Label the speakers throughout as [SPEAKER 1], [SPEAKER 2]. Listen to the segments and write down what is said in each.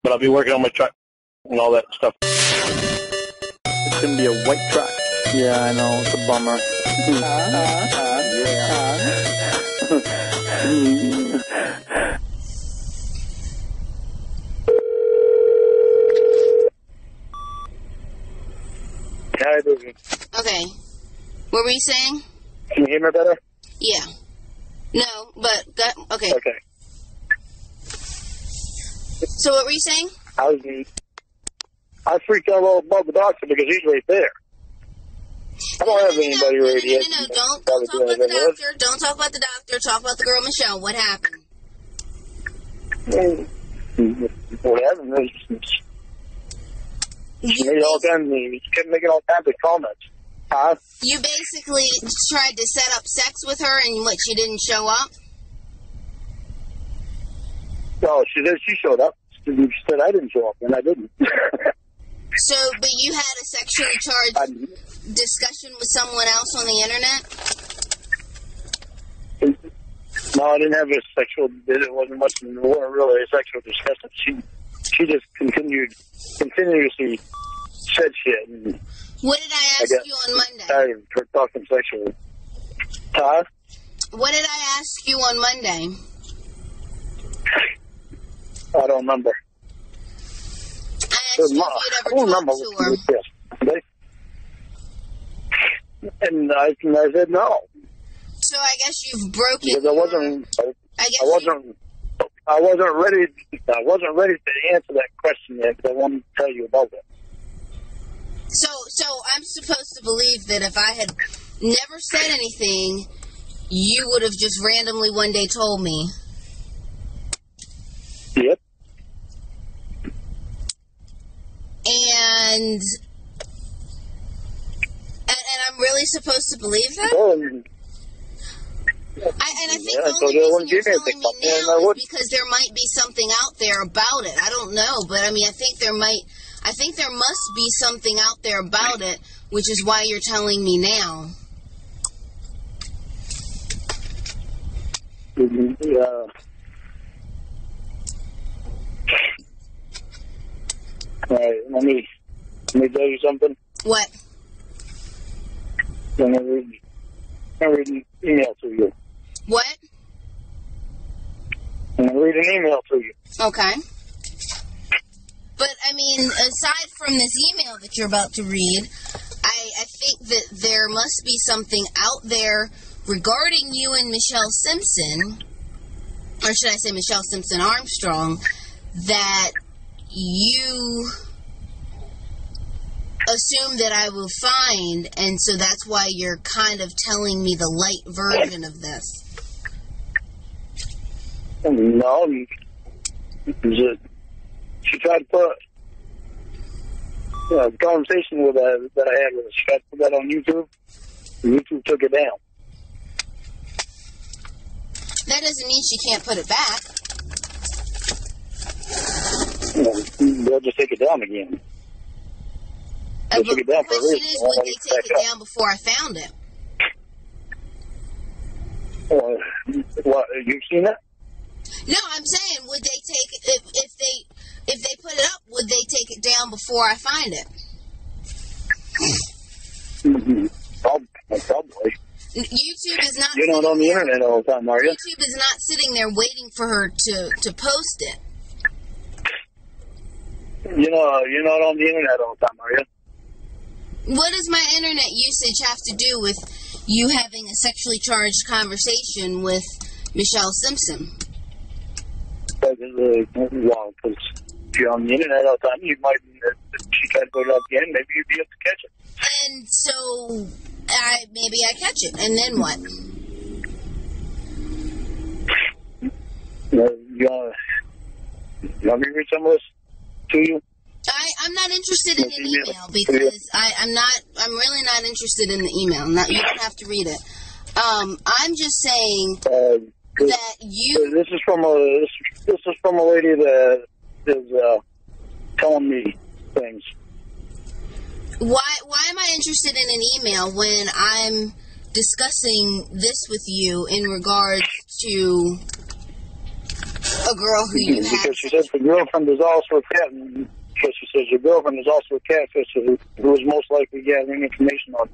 [SPEAKER 1] but I'll be working on my truck and all that stuff.
[SPEAKER 2] It's going to be a white truck. Yeah, I know. It's a bummer.
[SPEAKER 3] Okay. What were you saying?
[SPEAKER 1] Can you hear me better?
[SPEAKER 3] Yeah. No, but... Okay.
[SPEAKER 1] Okay.
[SPEAKER 3] So what were you saying?
[SPEAKER 1] I freaked out all about the doctor because he's right there. I don't have anybody right here.
[SPEAKER 3] No. Don't talk about the doctor. Don't talk about the doctor. Talk about the girl, Michelle. What happened?
[SPEAKER 1] What happened is... She kept making all kinds of comments. Huh?
[SPEAKER 3] You basically tried to set up sex with her, and what, she didn't show up?
[SPEAKER 1] No, she did. She showed up. She said I didn't show up, and I didn't.
[SPEAKER 3] So, but you had a sexually charged discussion with someone else on the internet?
[SPEAKER 1] No, I didn't have a sexual. It wasn't much. It wasn't really a sexual discussion. She just continuously said shit. And
[SPEAKER 3] what did I ask you on Monday?
[SPEAKER 1] Tired of her talking sexually. Huh?
[SPEAKER 3] What did I ask you on Monday?
[SPEAKER 1] I don't remember.
[SPEAKER 3] I asked you if you'd ever talked to her.
[SPEAKER 1] And I said no.
[SPEAKER 3] So I guess you've broken.
[SPEAKER 1] Because I wasn't ready. I wasn't ready to answer that question yet. Because I wanted to tell you about it.
[SPEAKER 3] So I'm supposed to believe that if I had never said anything, you would have just randomly one day told me.
[SPEAKER 1] Yep.
[SPEAKER 3] And I'm really supposed to believe that? I think the only reason you're telling me now is because there might be something out there about it. I don't know, but I mean, I think there must be something out there about it, which is why you're telling me now.
[SPEAKER 1] Yeah. All right, let me tell you something.
[SPEAKER 3] What?
[SPEAKER 1] I'm gonna read an email to you.
[SPEAKER 3] What?
[SPEAKER 1] I'm gonna read an email to you.
[SPEAKER 3] Okay. But, I mean, aside from this email that you're about to read, I think that there must be something out there regarding you and Michelle Simpson, or should I say Michelle Simpson Armstrong, that you assume that I will find, and so that's why you're kind of telling me the light version of this.
[SPEAKER 1] No, she tried to put a conversation with that I had with her. She tried to put that on YouTube. YouTube took it down.
[SPEAKER 3] That doesn't mean she can't put it back.
[SPEAKER 1] They'll just take it down again.
[SPEAKER 3] The question is, would they take it down before I found it?
[SPEAKER 1] What, you've seen it?
[SPEAKER 3] No, I'm saying, would they take it, if they put it up, would they take it down before I find it?
[SPEAKER 1] Probably.
[SPEAKER 3] YouTube is not...
[SPEAKER 1] You're not on the internet all the time, are you?
[SPEAKER 3] YouTube is not sitting there waiting for her to post it.
[SPEAKER 1] You're not on the internet all the time, are you?
[SPEAKER 3] What does my internet usage have to do with you having a sexually charged conversation with Michelle Simpson?
[SPEAKER 1] Well, because if you're on the internet all the time, you might, if she tried to put it up again, maybe you'd be able to catch it.
[SPEAKER 3] And so, maybe I catch it, and then what?
[SPEAKER 1] You want me to read some of this to you?
[SPEAKER 3] I'm not interested in an email because I'm really not interested in the email. You don't have to read it. I'm just saying that you.
[SPEAKER 1] This is from a lady that is telling me things.
[SPEAKER 3] Why am I interested in an email when I'm discussing this with you in regards to A girl who you had.
[SPEAKER 1] Because she says the girlfriend is also a cat. Because she says your girlfriend is also a catfish who was most likely gathering information on.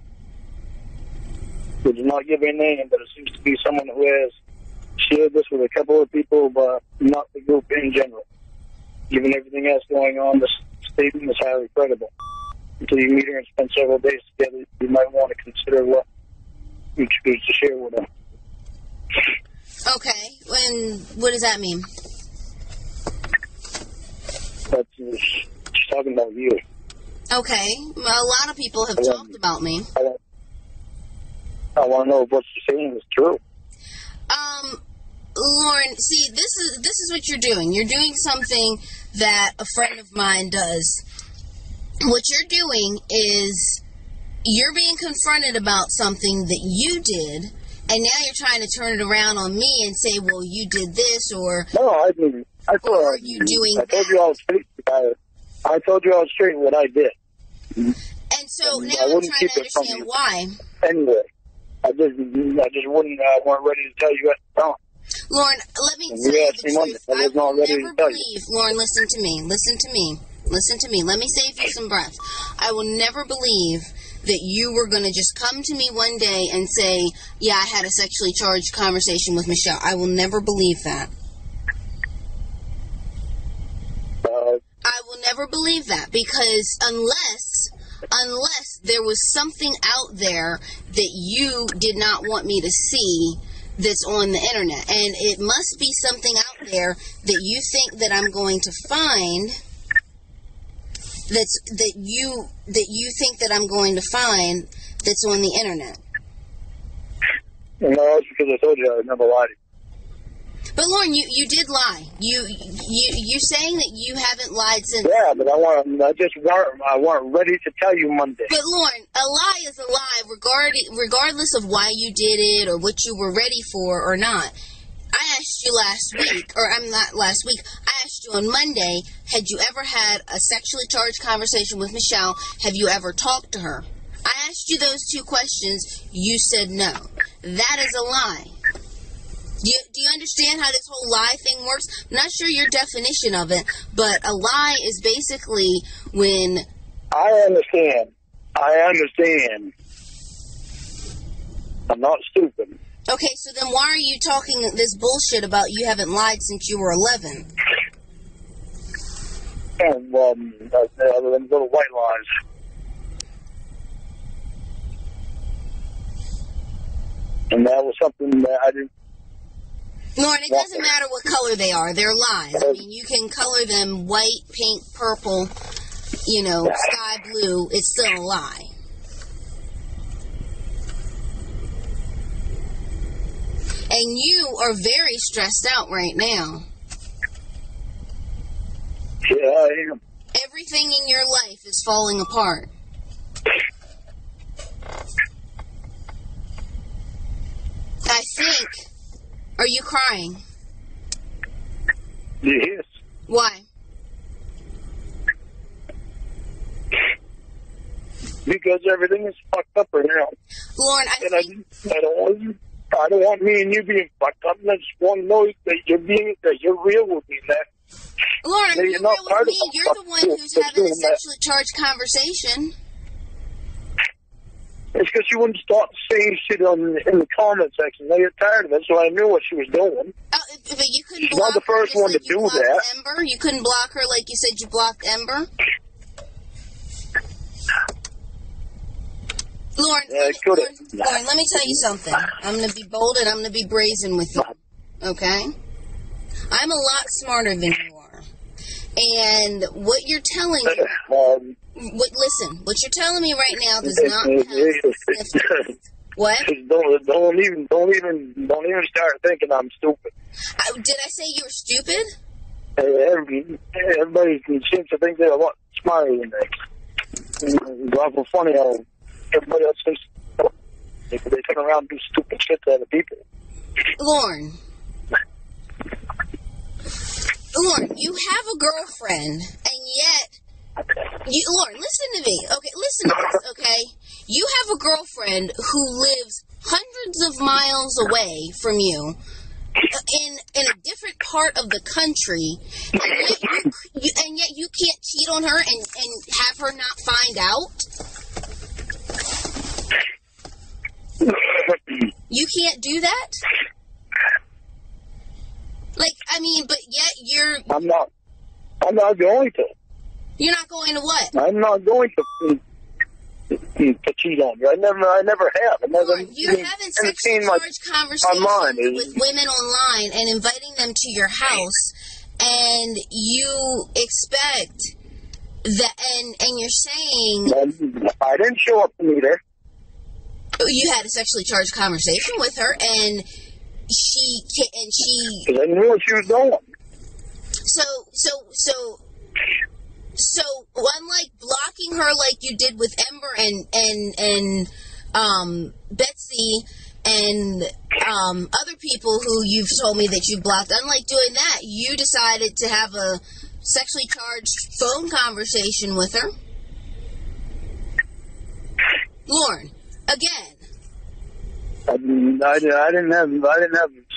[SPEAKER 1] They did not give a name, but it seems to be someone who has shared this with a couple of people, but not the group in general. Given everything else going on, this statement is highly credible. Until you meet her and spend several days together, you might want to consider what you choose to share with her.
[SPEAKER 3] Okay, and what does that mean?
[SPEAKER 1] She's talking about you.
[SPEAKER 3] Okay, well, a lot of people have talked about me.
[SPEAKER 1] I want to know if what she's saying is true.
[SPEAKER 3] Lauren, see, this is what you're doing. You're doing something that a friend of mine does. What you're doing is you're being confronted about something that you did, and now you're trying to turn it around on me and say, well, you did this, or...
[SPEAKER 1] No, I didn't. I told
[SPEAKER 3] you doing
[SPEAKER 1] I told you I was straight. I told you I was straight what I did.
[SPEAKER 3] And so now I'm trying to understand why.
[SPEAKER 1] Anyway, I just wouldn't, weren't ready to tell you at the time.
[SPEAKER 3] Lauren, let me tell you the truth. I will never believe, Lauren, listen to me. Let me save you some breath. I will never believe that you were going to just come to me one day and say, yeah, I had a sexually charged conversation with Michelle. I will never believe that. I will never believe that, because unless there was something out there that you did not want me to see that's on the internet, and it must be something out there that you think that I'm going to find that you think that I'm going to find that's on the internet.
[SPEAKER 1] No, it's because I told you I would never lie to you.
[SPEAKER 3] But Lauren, you did lie. You're saying that you haven't lied since.
[SPEAKER 1] Yeah, but I weren't ready to tell you Monday.
[SPEAKER 3] But Lauren, a lie is a lie, regardless of why you did it or what you were ready for or not. I asked you last week, or I'm not last week. I asked you on Monday, had you ever had a sexually charged conversation with Michelle? Have you ever talked to her? I asked you those two questions. You said no. That is a lie. Do you understand how this whole lie thing works? I'm not sure your definition of it, but a lie is basically when...
[SPEAKER 1] I understand. I'm not stupid.
[SPEAKER 3] Okay, so then why are you talking this bullshit about you haven't lied since you were 11?
[SPEAKER 1] And, other than little white lies. And that was something that I didn't...
[SPEAKER 3] Lauren, it doesn't matter what color they are. They're lies. I mean, you can color them white, pink, purple, sky blue. It's still a lie. And you are very stressed out right now.
[SPEAKER 1] Yeah, I am.
[SPEAKER 3] Everything in your life is falling apart. I think... Are you crying?
[SPEAKER 1] Yes.
[SPEAKER 3] Why?
[SPEAKER 1] Because everything is fucked up right now.
[SPEAKER 3] Lauren,
[SPEAKER 1] I don't want me and you being fucked up. And I just want to know that you're real with me, man.
[SPEAKER 3] Lauren, you're real with me. You're the one who's having a sexually charged conversation.
[SPEAKER 1] It's because she wouldn't stop saying shit in the comment section. I get tired of it, so I knew what she was doing.
[SPEAKER 3] But you couldn't
[SPEAKER 1] She's
[SPEAKER 3] block
[SPEAKER 1] not the first
[SPEAKER 3] her
[SPEAKER 1] one to do that.
[SPEAKER 3] Ember? You couldn't block her like you said you blocked Ember? Lauren, Lauren, let me tell you something. I'm going to be bold and I'm going to be brazen with you. Okay? I'm a lot smarter than you are. And what you're telling me... Listen, what you're telling me right now does not have What?
[SPEAKER 1] Don't even start thinking I'm stupid.
[SPEAKER 3] Did I say you were stupid?
[SPEAKER 1] Everybody seems to think they're a lot smarter than me. It's awful funny how everybody else thinks they turn around and do stupid shit to other people.
[SPEAKER 3] Lorne, you have a girlfriend, and yet... Lauren, listen to me. Okay, listen to this, okay? You have a girlfriend who lives hundreds of miles away from you, in a different part of the country, and yet you can't cheat on her and have her not find out? You can't do that? Like, I mean, but yet you're... I'm not
[SPEAKER 1] going to.
[SPEAKER 3] You're not going to what?
[SPEAKER 1] I'm not going to cheat on you. I never have.
[SPEAKER 3] You're having sexually charged conversations with women online and inviting them to your house, and you expect that, and you're saying...
[SPEAKER 1] I didn't show up to meet her.
[SPEAKER 3] You had a sexually charged conversation with her, and she...
[SPEAKER 1] Because I knew what she was doing.
[SPEAKER 3] So unlike blocking her like you did with Ember and Betsy and other people who you've told me that you blocked, unlike doing that, you decided to have a sexually charged phone conversation with her. Lorne, again.
[SPEAKER 1] I didn't have a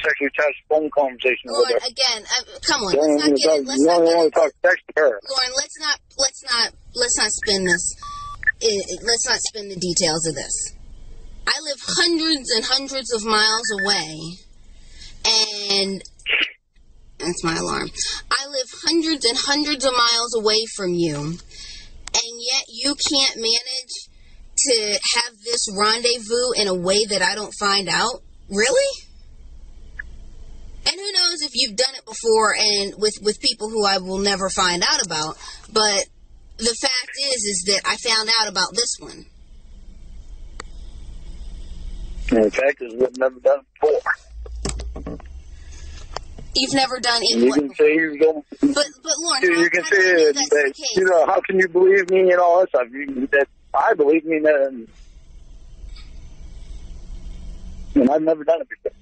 [SPEAKER 1] sexually charged phone conversation with her.
[SPEAKER 3] Lorne, again, come on, let's not get into
[SPEAKER 1] her.
[SPEAKER 3] Lorne, let's not spin this. Let's not spin the details of this. I live hundreds and hundreds of miles away, and that's my alarm. I live hundreds and hundreds of miles away from you, and yet you can't manage to have this rendezvous in a way that I don't find out? Really? And who knows if you've done it before and with people who I will never find out about, but the fact is that I found out about this one.
[SPEAKER 1] And the fact is we've never done it before.
[SPEAKER 3] You've never done it
[SPEAKER 1] before. You can say you don't... But
[SPEAKER 3] Lauren,
[SPEAKER 1] you can say that's the case? You know, how can you believe me and all that stuff? I believe me, and I've never done it before.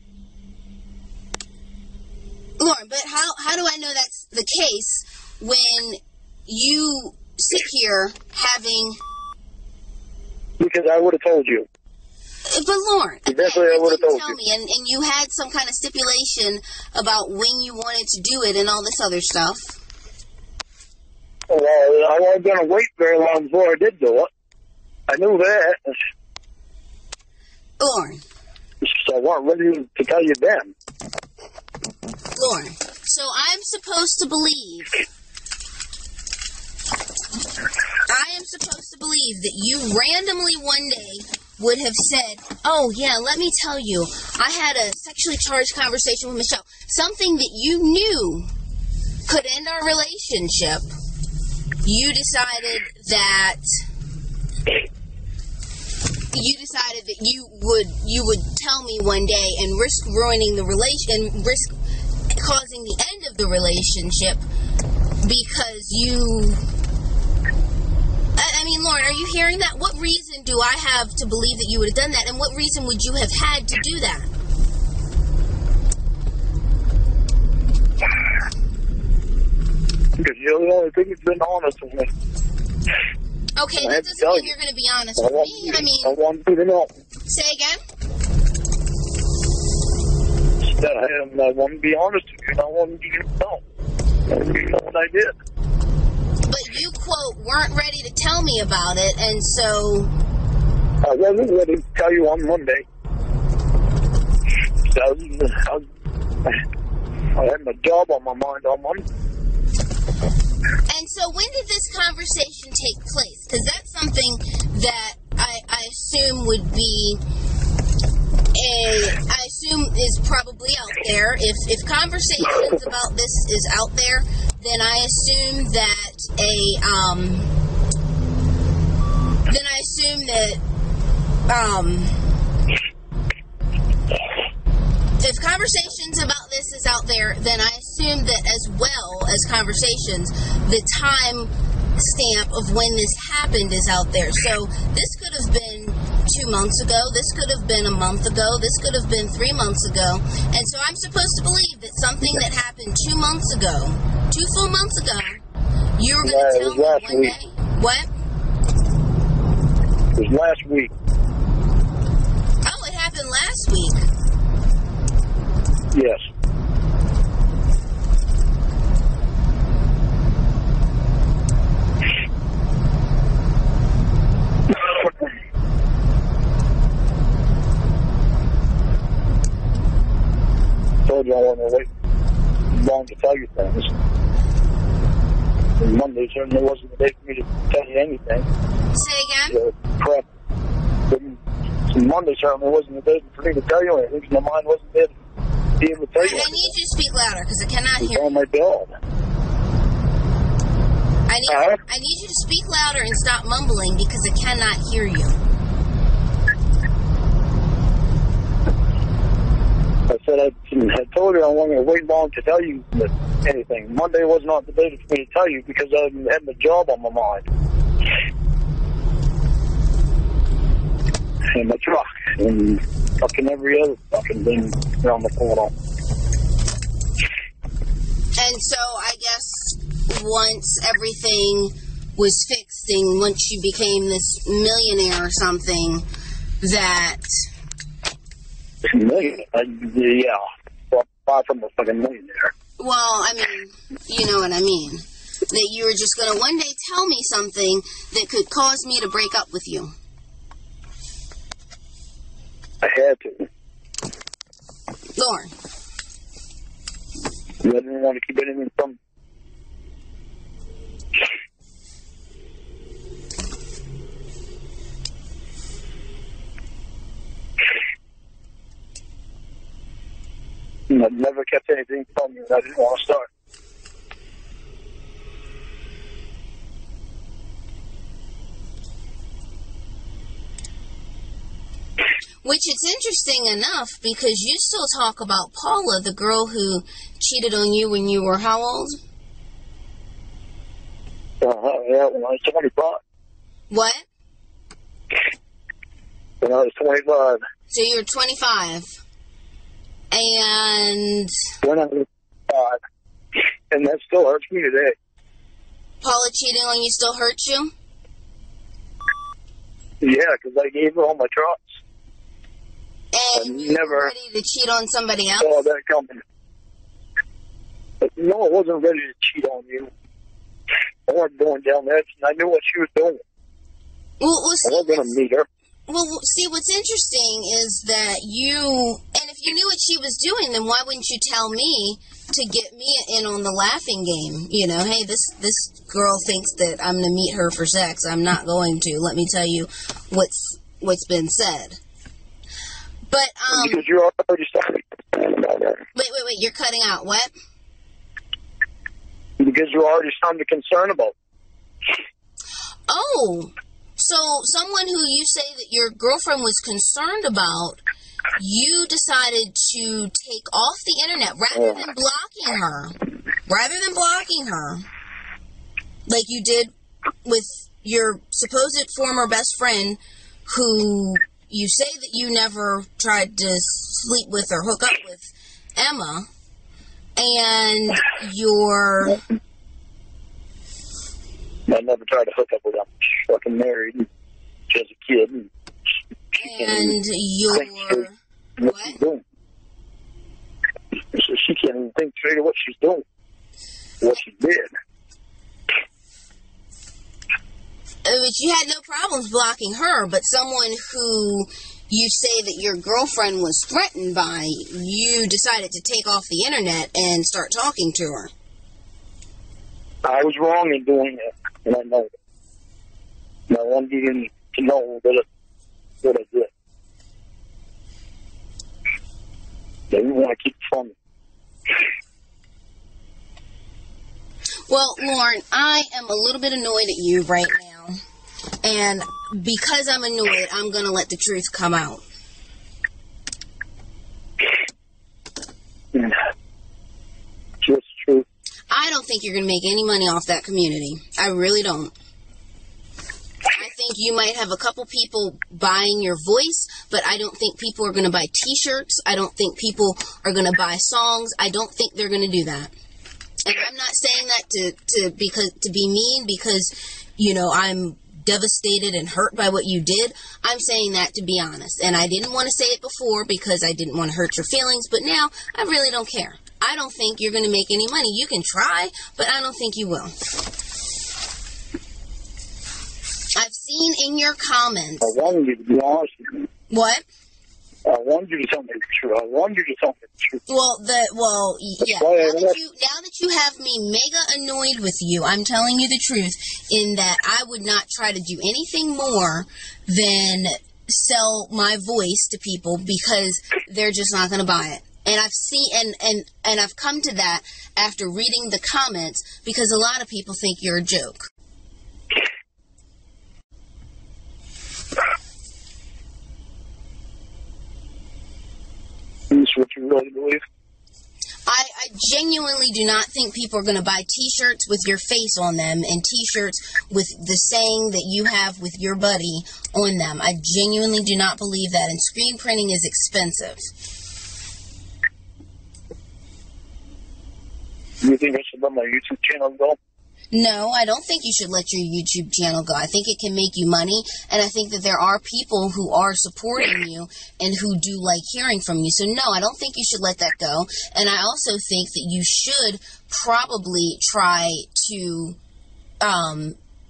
[SPEAKER 3] Lauren, but how do I know that's the case when you sit here having...
[SPEAKER 1] Because I would have told you.
[SPEAKER 3] But Lauren,
[SPEAKER 1] eventually I would have told
[SPEAKER 3] you. Me, and you had some kind of stipulation about when you wanted to do it and all this other stuff.
[SPEAKER 1] Well, I wasn't going to wait very long before I did do it. I knew that.
[SPEAKER 3] Lauren.
[SPEAKER 1] So I wasn't ready to tell you then.
[SPEAKER 3] Lauren, so I'm supposed to believe... I am supposed to believe that you randomly one day would have said, oh, yeah, let me tell you, I had a sexually charged conversation with Michelle. Something that you knew could end our relationship. You decided that you would tell me one day and risk ruining the relation and risk causing the end of the relationship because you... I mean, Lauren, are you hearing that? What reason do I have to believe that you would have done that, and what reason would you have had to do that?
[SPEAKER 1] Because you're the only thing that's been honest with me.
[SPEAKER 3] Okay, that doesn't mean you're going to be honest with me.
[SPEAKER 1] I want you to know.
[SPEAKER 3] Say again?
[SPEAKER 1] I want to be honest with you, and I want you to know. You know what I did.
[SPEAKER 3] But you, quote, weren't ready to tell me about it, and so...
[SPEAKER 1] I wasn't ready to tell you on Monday. I had my job on my mind on Monday.
[SPEAKER 3] And so when did this conversation take place? Because that's something that I assume would be I assume is probably out there. If conversations about this is out there, then I assume that if conversations about this is out there, then I assume that as well as conversations, the time stamp of when this happened is out there. So this could have been 2 months ago, this could have been a month ago, this could have been 3 months ago, and so I'm supposed to believe that something that happened 2 months ago, 2 full months ago, you were going to tell me one day. What?
[SPEAKER 1] It was last week.
[SPEAKER 3] Oh, it happened last week.
[SPEAKER 1] Yes. don't want to wait long to tell you things. And Monday certainly wasn't the day for me to tell you anything.
[SPEAKER 3] Say again?
[SPEAKER 1] So, correct. Monday certainly wasn't the day for me to tell you anything, because my mind wasn't there to be able to tell you anything.
[SPEAKER 3] I need you to speak louder, because I cannot hear
[SPEAKER 1] you. On my bed.
[SPEAKER 3] I need you to speak louder and stop mumbling, because I cannot hear you.
[SPEAKER 1] I said I told you I wasn't going to wait long to tell you anything. Monday was not the day for me to tell you, because I had the job on my mind. And my truck, and fucking every other fucking thing around the corner.
[SPEAKER 3] And so I guess once everything was fixed and once you became this millionaire or something, that...
[SPEAKER 1] Millionaire? Yeah. Far from a fucking millionaire.
[SPEAKER 3] Well, I mean, you know what I mean. That you were just going to one day tell me something that could cause me to break up with you.
[SPEAKER 1] I had to.
[SPEAKER 3] Lorne.
[SPEAKER 1] I didn't want to keep anything from... I never kept anything from you, and I didn't want to start.
[SPEAKER 3] Which it's interesting enough, because you still talk about Paula, the girl who cheated on you when you were how old?
[SPEAKER 1] Yeah, when I was 25.
[SPEAKER 3] What?
[SPEAKER 1] When I was 25.
[SPEAKER 3] So you were 25. And...
[SPEAKER 1] When I was 25. And that still hurts me today.
[SPEAKER 3] Paula cheating on you still hurts you?
[SPEAKER 1] Yeah, because I gave her all my trucks.
[SPEAKER 3] And you were ready to cheat on somebody else?
[SPEAKER 1] Oh, that company. But no, I wasn't ready to cheat on you. I wasn't going down there, and I knew what she was doing.
[SPEAKER 3] Well,
[SPEAKER 1] I wasn't going to meet her.
[SPEAKER 3] Well, see, what's interesting is that you... And if you knew what she was doing, then why wouldn't you tell me to get me in on the laughing game? You know, hey, this girl thinks that I'm going to meet her for sex. I'm not going to. Let me tell you what's been said. But,
[SPEAKER 1] because you're already starting to concern about her.
[SPEAKER 3] Wait, you're cutting out. What?
[SPEAKER 1] Because you're already starting to concern about her.
[SPEAKER 3] Oh, so someone who you say that your girlfriend was concerned about, you decided to take off the internet rather than blocking her, like you did with your supposed former best friend who... You say that you never tried to sleep with or hook up with Emma, and you're...
[SPEAKER 1] I never tried to hook up with Emma. She's fucking married. She has a kid.
[SPEAKER 3] And you're... What?
[SPEAKER 1] She's doing. She can't even think straight of what she's doing. What she did.
[SPEAKER 3] But you had no problems blocking her, but someone who you say that your girlfriend was threatened by, you decided to take off the internet and start talking to her.
[SPEAKER 1] I was wrong in doing it, and I know it. And I wanted you to know that I did. They didn't want to keep it from me.
[SPEAKER 3] Well, Lorne, I am a little bit annoyed at you right now. And because I'm annoyed, I'm going to let the truth come out.
[SPEAKER 1] Just true.
[SPEAKER 3] I don't think you're going to make any money off that community. I really don't. I think you might have a couple people buying your voice, but I don't think people are going to buy t-shirts. I don't think people are going to buy songs. I don't think they're going to do that. And I'm not saying that to be mean because, you know, I'm devastated and hurt by what you did. I'm saying that to be honest. And I didn't want to say it before because I didn't want to hurt your feelings, but now I really don't care. I don't think you're going to make any money. You can try, but I don't think you will. I've seen in your comments...
[SPEAKER 1] I wanted you to be honest with me.
[SPEAKER 3] What?
[SPEAKER 1] I wanted you to tell me the truth. I wanted you to tell me the truth.
[SPEAKER 3] Yeah. Now that you have me mega annoyed with you, I'm telling you the truth in that I would not try to do anything more than sell my voice to people because they're just not going to buy it. And I've seen, and I've come to that after reading the comments because a lot of people think you're a joke.
[SPEAKER 1] Is this what you really believe?
[SPEAKER 3] I genuinely do not think people are going to buy t-shirts with your face on them and t-shirts with the saying that you have with your buddy on them. I genuinely do not believe that. And screen printing is expensive.
[SPEAKER 1] Do you think I should let my YouTube channel go?
[SPEAKER 3] No, I don't think you should let your YouTube channel go. I think it can make you money, and I think that there are people who are supporting you and who do like hearing from you. So no, I don't think you should let that go. And I also think that you should probably try to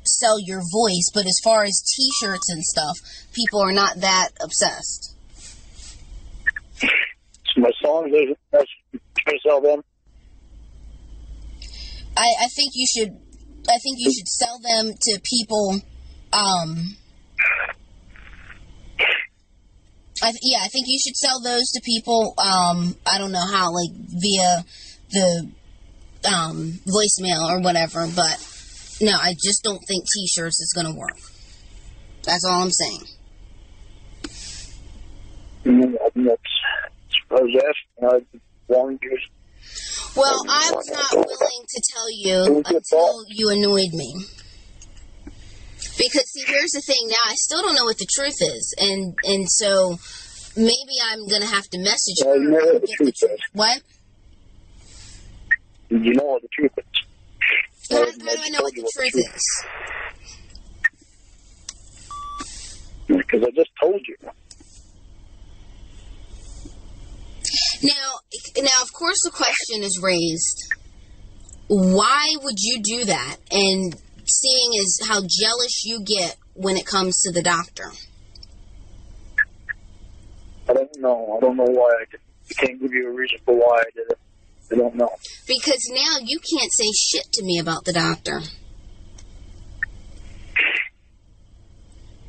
[SPEAKER 3] sell your voice, but as far as t-shirts and stuff, people are not that obsessed.
[SPEAKER 1] So my songs, I should try to sell them?
[SPEAKER 3] I think you should sell them to people. I think you should sell those to people. I don't know how, like via the voicemail or whatever. But no, I just don't think t-shirts is going to work. That's all I'm saying.
[SPEAKER 1] I was asking. Long years.
[SPEAKER 3] Well, I was not willing to tell you until you annoyed me. Because, see, here's the thing. Now, I still don't know what the truth is. And so, maybe I'm going to have to message her.
[SPEAKER 1] You know what the truth is.
[SPEAKER 3] What?
[SPEAKER 1] You know what the truth is.
[SPEAKER 3] How do I know what the truth is?
[SPEAKER 1] Because I just told you.
[SPEAKER 3] Now, of course, the question is raised, why would you do that? And seeing as how jealous you get when it comes to the doctor.
[SPEAKER 1] I don't know. I don't know why I did it. I can't give you a reason for why I did it. I don't know. Because
[SPEAKER 3] now you can't say shit to me about the doctor.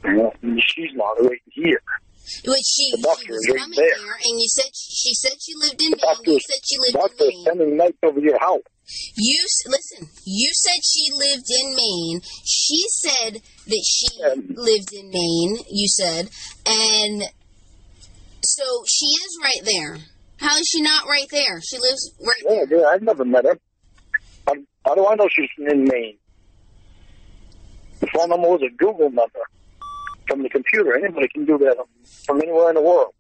[SPEAKER 1] Well, she's not right here.
[SPEAKER 3] But she was coming there, and she said she lived in Maine. You said she lived in Maine.
[SPEAKER 1] Doctor's spending nights over your house.
[SPEAKER 3] You said she lived in Maine. She said that she lived in Maine, you said. And so she is right there. How is she not right there? She lives right there.
[SPEAKER 1] Yeah, I've never met her. How do I know she's in Maine? The phone number was a Google number from the computer. Anybody can do that from anywhere in the world.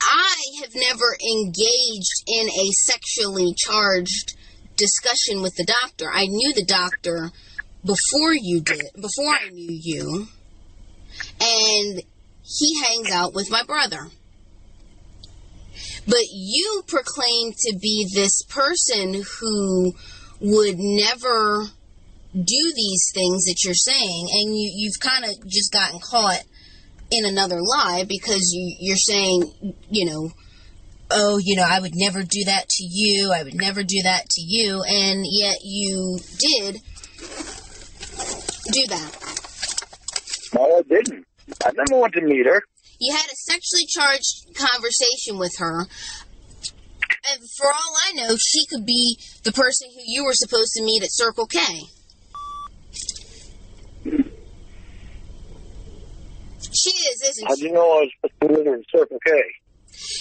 [SPEAKER 3] I have never engaged in a sexually charged discussion with the doctor. I knew the doctor before I knew you, and he hangs out with my brother. But you proclaim to be this person who would never do these things that you're saying, and you've kind of just gotten caught in another lie because you're saying, I would never do that to you, I would never do that to you, and yet you did do that.
[SPEAKER 1] No, I didn't. I never went to meet her.
[SPEAKER 3] You had a sexually charged conversation with her. And for all I know, she could be the person who you were supposed to meet at Circle K. She is, isn't she?
[SPEAKER 1] How'd you know I was supposed to meet her at Circle K?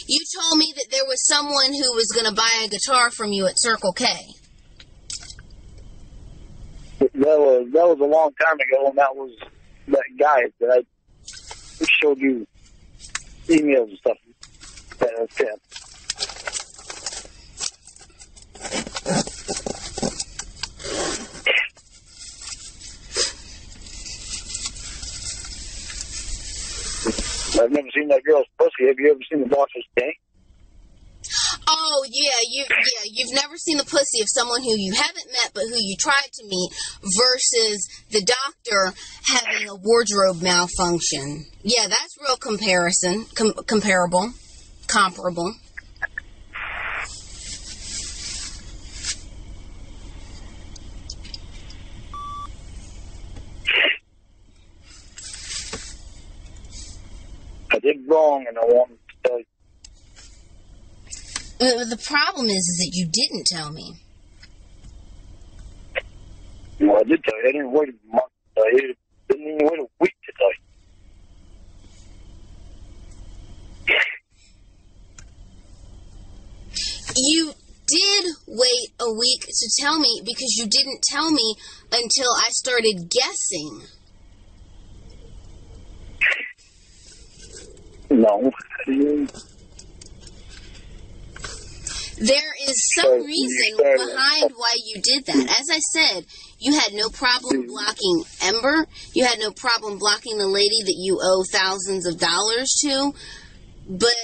[SPEAKER 3] You told me that there was someone who was going to buy a guitar from you at Circle K.
[SPEAKER 1] That was a long time ago, and that was that guy that I showed you emails and stuff. That was him. I've never seen that girl's pussy. Have you ever seen the boxer's tank?
[SPEAKER 3] Oh, you've never seen the pussy of someone who you haven't met but who you tried to meet versus the doctor having a wardrobe malfunction. Yeah, that's real comparable.
[SPEAKER 1] I did wrong, and I wanted to tell you.
[SPEAKER 3] The problem is that you didn't tell me.
[SPEAKER 1] Well, I did tell you. I didn't wait a month to tell you. I didn't even wait a week to tell you.
[SPEAKER 3] You did wait a week to tell me because you didn't tell me until I started guessing.
[SPEAKER 1] No.
[SPEAKER 3] There is some reason behind why you did that. As I said, you had no problem blocking Ember. You had no problem blocking the lady that you owe thousands of dollars to. But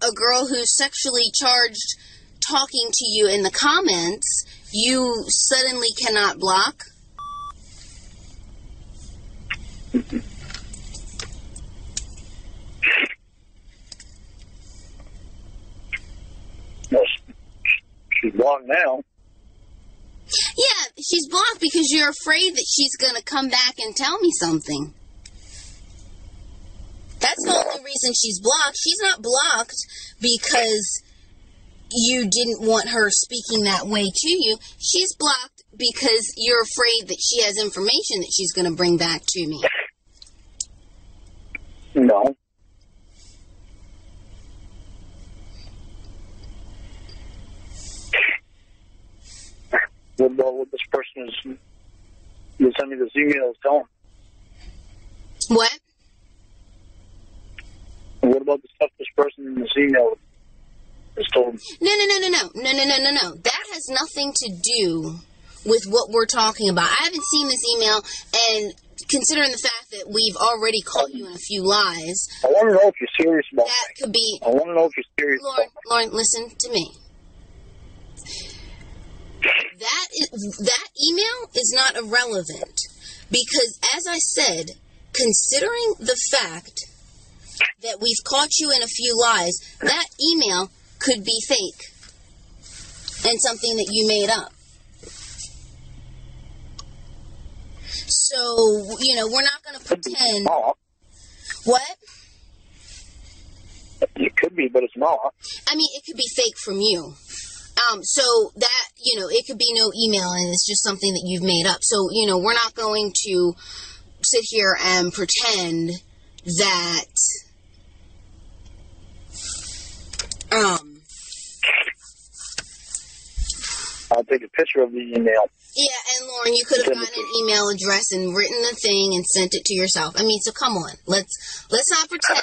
[SPEAKER 3] a girl who's sexually charged talking to you in the comments, you suddenly cannot block?
[SPEAKER 1] She's blocked now.
[SPEAKER 3] Yeah, she's blocked because you're afraid that she's going to come back and tell me something. That's the only reason she's blocked. She's not blocked because you didn't want her speaking that way to you. She's blocked because you're afraid that she has information that she's going to bring back to me.
[SPEAKER 1] No. What about what this person is? You sent me this email telling.
[SPEAKER 3] What?
[SPEAKER 1] What about the stuff this person in this email is told?
[SPEAKER 3] No. That has nothing to do with what we're talking about. I haven't seen this email, and considering the fact that we've already caught you in a few lies,
[SPEAKER 1] I want to know if you're serious about
[SPEAKER 3] that
[SPEAKER 1] me.
[SPEAKER 3] could be.
[SPEAKER 1] I want to know if you're serious.
[SPEAKER 3] Lauren, listen to me. That email is not irrelevant because, as I said, considering the fact that we've caught you in a few lies, that email could be fake and something that you made up. So, we're not going to pretend. What?
[SPEAKER 1] It could be, but it's not.
[SPEAKER 3] I mean, it could be fake from you. So that, it could be no email and it's just something that you've made up. So, we're not going to sit here and pretend that,
[SPEAKER 1] I'll take a picture of the email.
[SPEAKER 3] Yeah, and Lauren, you could have gotten an email address and written the thing and sent it to yourself. I mean, so come on. Let's not pretend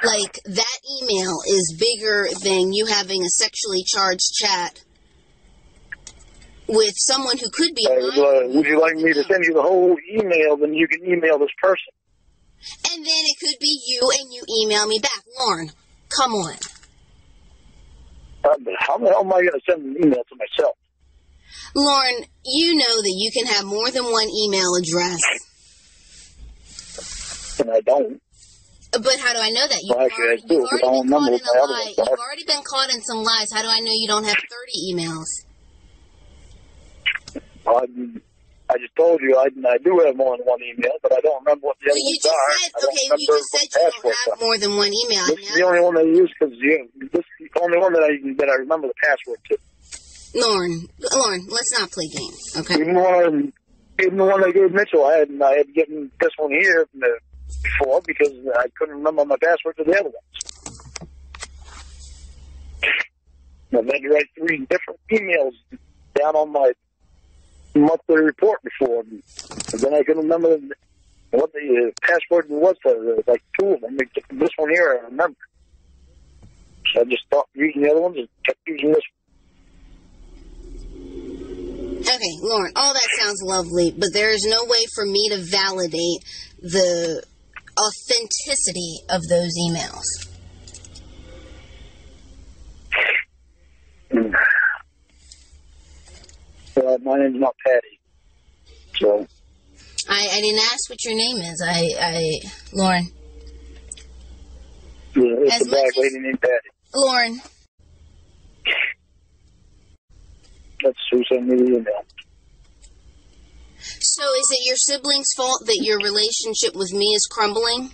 [SPEAKER 3] like that email is bigger than you having a sexually charged chat with someone who could be.
[SPEAKER 1] Would you like me to send you the whole email? Then you can email this person.
[SPEAKER 3] And then it could be you, and you email me back. Lauren, come on.
[SPEAKER 1] How the hell am I going to send an email to myself?
[SPEAKER 3] Lauren, you know that you can have more than one email address.
[SPEAKER 1] And I don't.
[SPEAKER 3] But how do I know that? You've already been caught in some lies. How do I know you don't have 30 emails?
[SPEAKER 1] I just told you I do have more than one email, but I don't remember what the other ones are.
[SPEAKER 3] You just said you don't have more than one email.
[SPEAKER 1] This is the only one I use because this is the only one that I remember the password to.
[SPEAKER 3] Lauren, let's not play games, okay?
[SPEAKER 1] Even the one I gave Mitchell, I had given this one here before because I couldn't remember my password to the other ones. I've had to write 3 different emails down on my monthly report before, and then I couldn't remember what the password was for, like 2 of them. This one here I remember. So I just stopped using the other ones and kept using this one.
[SPEAKER 3] Okay, Lauren, all that sounds lovely, but there is no way for me to validate the authenticity of those emails.
[SPEAKER 1] My name's not Patty. So.
[SPEAKER 3] I didn't ask what your name is. Lauren.
[SPEAKER 1] Yeah, it's a black lady named Patty.
[SPEAKER 3] Lauren.
[SPEAKER 1] That's who sent me the email.
[SPEAKER 3] So is it your sibling's fault that your relationship with me is crumbling?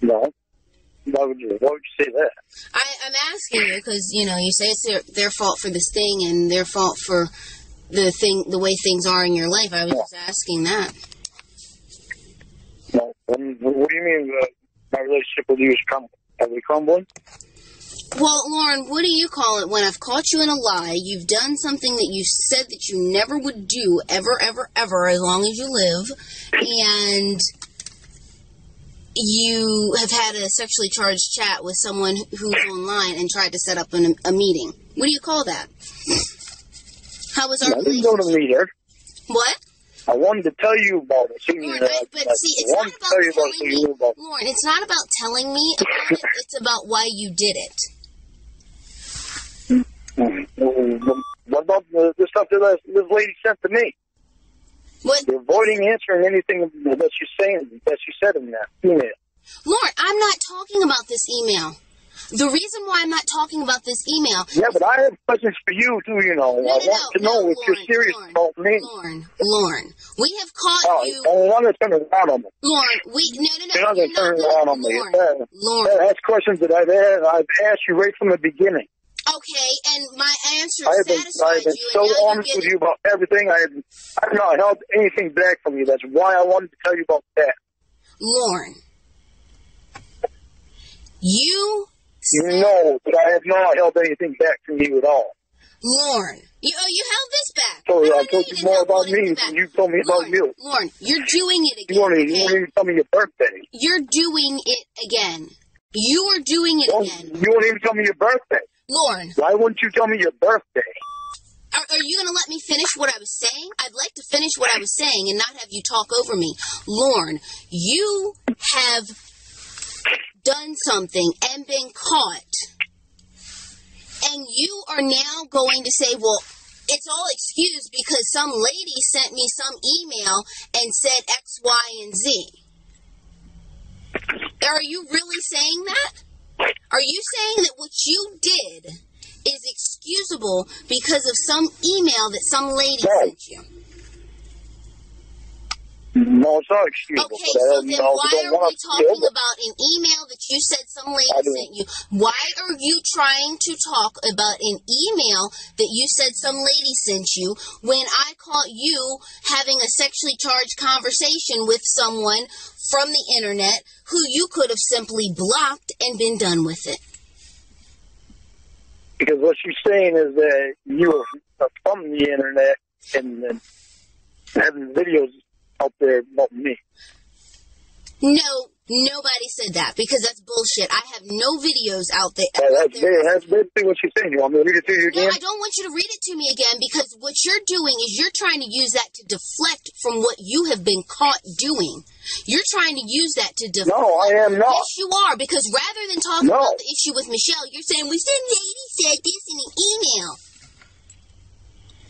[SPEAKER 1] No. Why would you say that?
[SPEAKER 3] I'm asking you because, you say it's their fault for this thing and their fault for the way things are in your life. I was just asking that.
[SPEAKER 1] No. What do you mean my relationship with you is crumbling? Are we crumbling?
[SPEAKER 3] Well, Lauren, what do you call it when I've caught you in a lie? You've done something that you said that you never would do, ever, ever, ever, as long as you live, and you have had a sexually charged chat with someone who's online and tried to set up a meeting. What do you call that? How was our relationship?
[SPEAKER 1] I didn't go to meet her.
[SPEAKER 3] What?
[SPEAKER 1] I wanted to tell you about it.
[SPEAKER 3] Lauren, it's not about telling me. Lauren, it's not about telling me about it. It's about why you did it.
[SPEAKER 1] What about the stuff that this lady sent to me?
[SPEAKER 3] What?
[SPEAKER 1] You're avoiding answering anything that she said in that email.
[SPEAKER 3] Lauren, I'm not talking about this email. The reason why I'm not talking about this email...
[SPEAKER 1] Yeah, but I have questions for you, too, I want to know if you're serious about me.
[SPEAKER 3] Lauren, we have caught you...
[SPEAKER 1] I want to turn it around on me.
[SPEAKER 3] Lauren,
[SPEAKER 1] You're not going to turn it around on me.
[SPEAKER 3] Lauren.
[SPEAKER 1] That's questions that I've asked you right from the beginning.
[SPEAKER 3] Okay, and my answer
[SPEAKER 1] I have
[SPEAKER 3] satisfied
[SPEAKER 1] been
[SPEAKER 3] you.
[SPEAKER 1] so honest with you about everything. I have not held anything back from you. That's why I wanted to tell you about that.
[SPEAKER 3] Lauren, you
[SPEAKER 1] know that I have not held anything back from you at all.
[SPEAKER 3] Lauren, you held this back.
[SPEAKER 1] So I told you more about me than you told me about you.
[SPEAKER 3] Lauren, you're doing it again.
[SPEAKER 1] You won't even tell me your birthday.
[SPEAKER 3] You're doing it again. You are doing it again.
[SPEAKER 1] You won't even tell me your birthday.
[SPEAKER 3] Lauren.
[SPEAKER 1] Why wouldn't you tell me your birthday?
[SPEAKER 3] Are you going to let me finish what I was saying? I'd like to finish what I was saying and not have you talk over me. Lauren, you have done something and been caught. And you are now going to say, well, it's all excused because some lady sent me some email and said X, Y, and Z. Are you really saying that? Are you saying that what you did is excusable because of some email that some lady sent you?
[SPEAKER 1] No, it's not excusable.
[SPEAKER 3] Okay, so then why are we talking about an email that you said some lady sent you? Why are you trying to talk about an email that you said some lady sent you when I caught you having a sexually charged conversation with someone from the internet who you could have simply blocked and been done with it?
[SPEAKER 1] Because what she's saying is that you are from the internet and having videos out there about me.
[SPEAKER 3] No, nobody said that because that's bullshit. I have no videos out there.
[SPEAKER 1] That's basically what she's saying. You want me to read it to you again?
[SPEAKER 3] No, I don't want you to read it to me again because what you're doing is you're trying to use that to deflect from what you have been caught doing. You're trying to use that to deflect.
[SPEAKER 1] No, I am not.
[SPEAKER 3] Yes, you are, because rather than talking about the issue with Michelle, you're saying, well, some lady said this in an email.